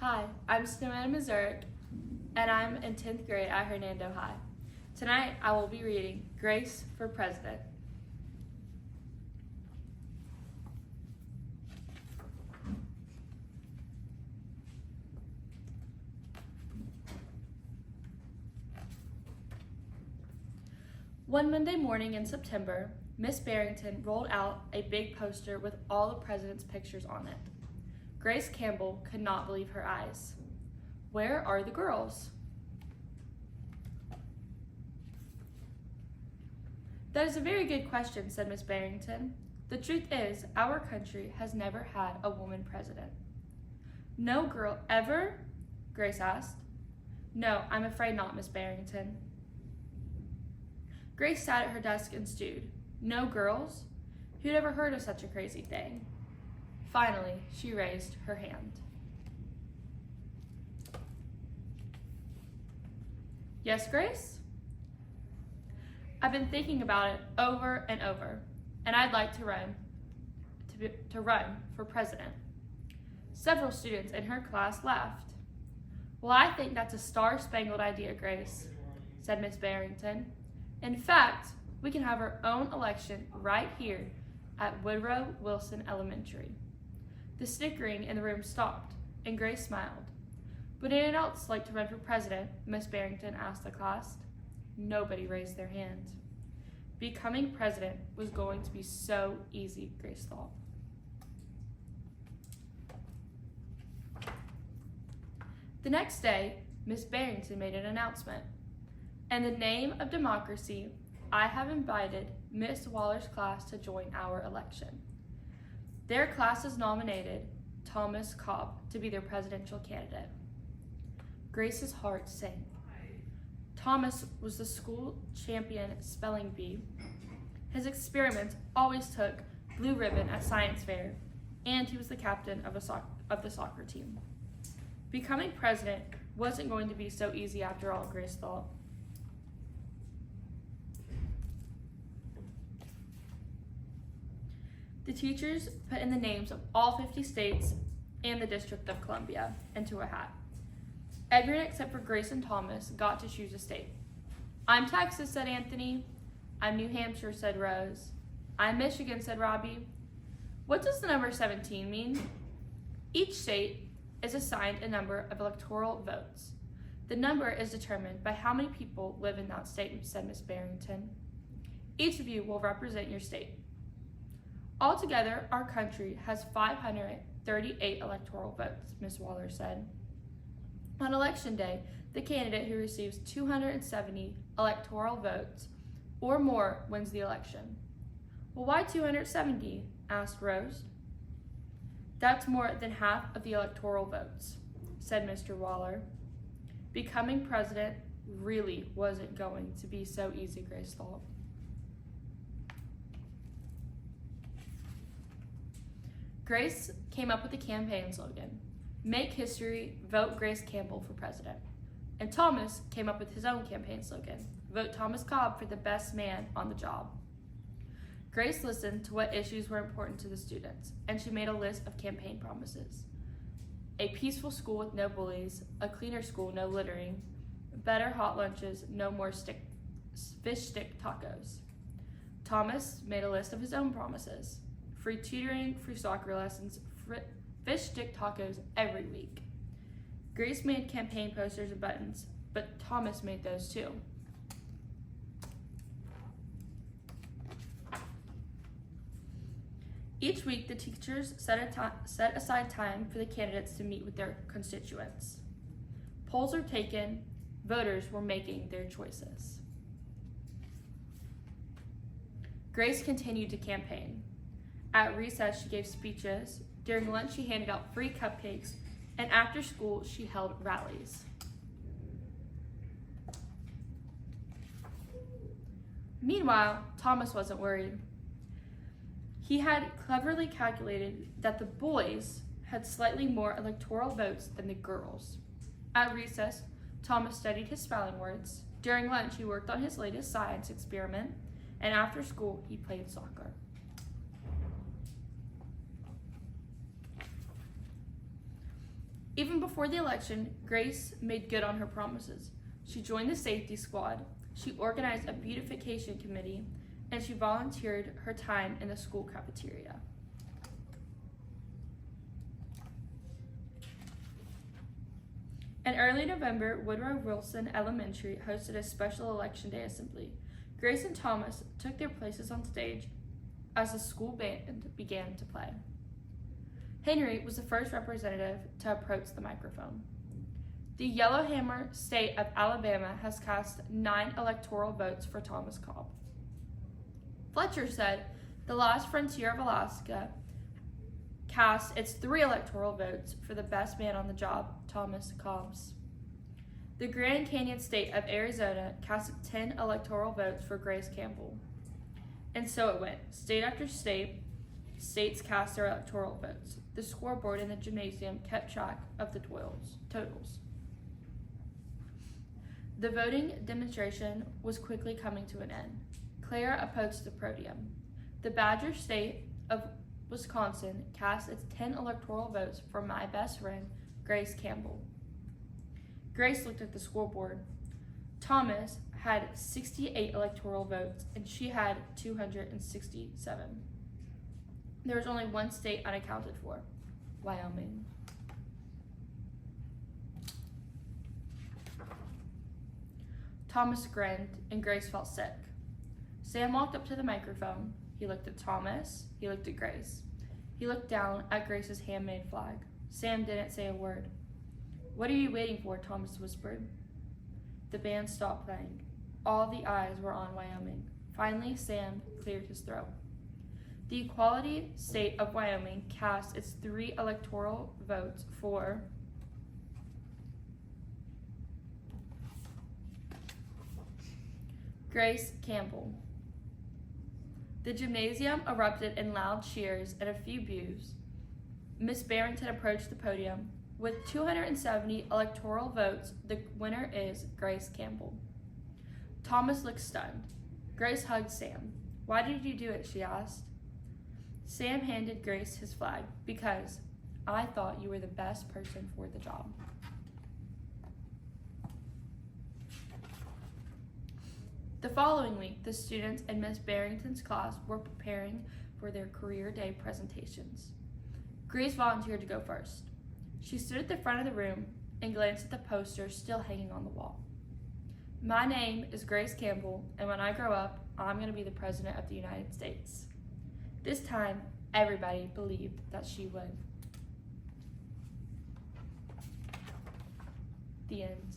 Hi, I'm Snowman Missouri, and I'm in 10th grade at Hernando High. Tonight, I will be reading Grace for President. One Monday morning in September, Miss Barrington rolled out a big poster with all the president's pictures on it. Grace Campbell could not believe her eyes. Where are the girls? That is a very good question, said Miss Barrington. The truth is, our country has never had a woman president. No girl ever? Grace asked. No, I'm afraid not, Miss Barrington. Grace sat at her desk and stewed. No girls? Who'd ever heard of such a crazy thing? Finally, she raised her hand. Yes, Grace? I've been thinking about it over and over, and I'd like to run for president. Several students in her class laughed. Well, I think that's a star-spangled idea, Grace, said Miss Barrington. In fact, we can have our own election right here at Woodrow Wilson Elementary. The snickering in the room stopped, and Grace smiled. Would anyone else like to run for president? Miss Barrington asked the class. Nobody raised their hand. Becoming president was going to be so easy, Grace thought. The next day, Miss Barrington made an announcement. In the name of democracy, I have invited Miss Waller's class to join our election. Their class has nominated Thomas Cobb to be their presidential candidate. Grace's heart sank. Thomas was the school champion spelling bee. His experiments always took blue ribbon at science fair, and he was the captain of the soccer team. Becoming president wasn't going to be so easy after all, Grace thought. The teachers put in the names of all 50 states and the District of Columbia into a hat. Everyone except for Grace and Thomas got to choose a state. I'm Texas, said Anthony. I'm New Hampshire, said Rose. I'm Michigan, said Robbie. What does the number 17 mean? Each state is assigned a number of electoral votes. The number is determined by how many people live in that state, said Miss Barrington. Each of you will represent your state. Altogether, our country has 538 electoral votes, Miss Waller said. On election day, the candidate who receives 270 electoral votes or more wins the election. Well, why 270? Asked Rose. That's more than half of the electoral votes, said Mr. Waller. Becoming president really wasn't going to be so easy, Grace thought. Grace came up with the campaign slogan, Make History, Vote Grace Campbell for President. And Thomas came up with his own campaign slogan, Vote Thomas Cobb for the best man on the job. Grace listened to what issues were important to the students, and she made a list of campaign promises. A peaceful school with no bullies, a cleaner school, no littering, better hot lunches, no more fish stick tacos. Thomas made a list of his own promises. Free tutoring, free soccer lessons, fish stick tacos every week. Grace made campaign posters and buttons, but Thomas made those too. Each week, the teachers set aside time for the candidates to meet with their constituents. Polls were taken, voters were making their choices. Grace continued to campaign. At recess, she gave speeches. During lunch, she handed out free cupcakes. And after school, she held rallies. Meanwhile, Thomas wasn't worried. He had cleverly calculated that the boys had slightly more electoral votes than the girls. At recess, Thomas studied his spelling words. During lunch, he worked on his latest science experiment. And after school, he played soccer. Even before the election, Grace made good on her promises. She joined the safety squad, she organized a beautification committee, and she volunteered her time in the school cafeteria. In early November, Woodrow Wilson Elementary hosted a special Election Day assembly. Grace and Thomas took their places on stage as the school band began to play. Henry was the first representative to approach the microphone. The Yellowhammer State of Alabama has cast 9 electoral votes for Thomas Cobb. Fletcher said the Last Frontier of Alaska cast its 3 electoral votes for the best man on the job, Thomas Cobbs. The Grand Canyon State of Arizona cast 10 electoral votes for Grace Campbell. And so it went. State after state, states cast their electoral votes. The scoreboard in the gymnasium kept track of the totals. The voting demonstration was quickly coming to an end. Clara approached the podium. The Badger State of Wisconsin cast its 10 electoral votes for my best friend, Grace Campbell. Grace looked at the scoreboard. Thomas had 68 electoral votes and she had 267. There was only one state unaccounted for, Wyoming. Thomas grinned and Grace felt sick. Sam walked up to the microphone. He looked at Thomas. He looked at Grace. He looked down at Grace's handmade flag. Sam didn't say a word. "What are you waiting for?" Thomas whispered. The band stopped playing. All the eyes were on Wyoming. Finally, Sam cleared his throat. The Equality State of Wyoming cast its 3 electoral votes for Grace Campbell. The gymnasium erupted in loud cheers and a few boos. Miss Barrington approached the podium. With 270 electoral votes, the winner is Grace Campbell. Thomas looked stunned. Grace hugged Sam. "Why did you do it?" she asked. Sam handed Grace his flag. "Because I thought you were the best person for the job." The following week, the students in Miss Barrington's class were preparing for their career day presentations. Grace volunteered to go first. She stood at the front of the room and glanced at the poster still hanging on the wall. "My name is Grace Campbell, and when I grow up, I'm going to be the President of the United States." This time, everybody believed that she would. The end.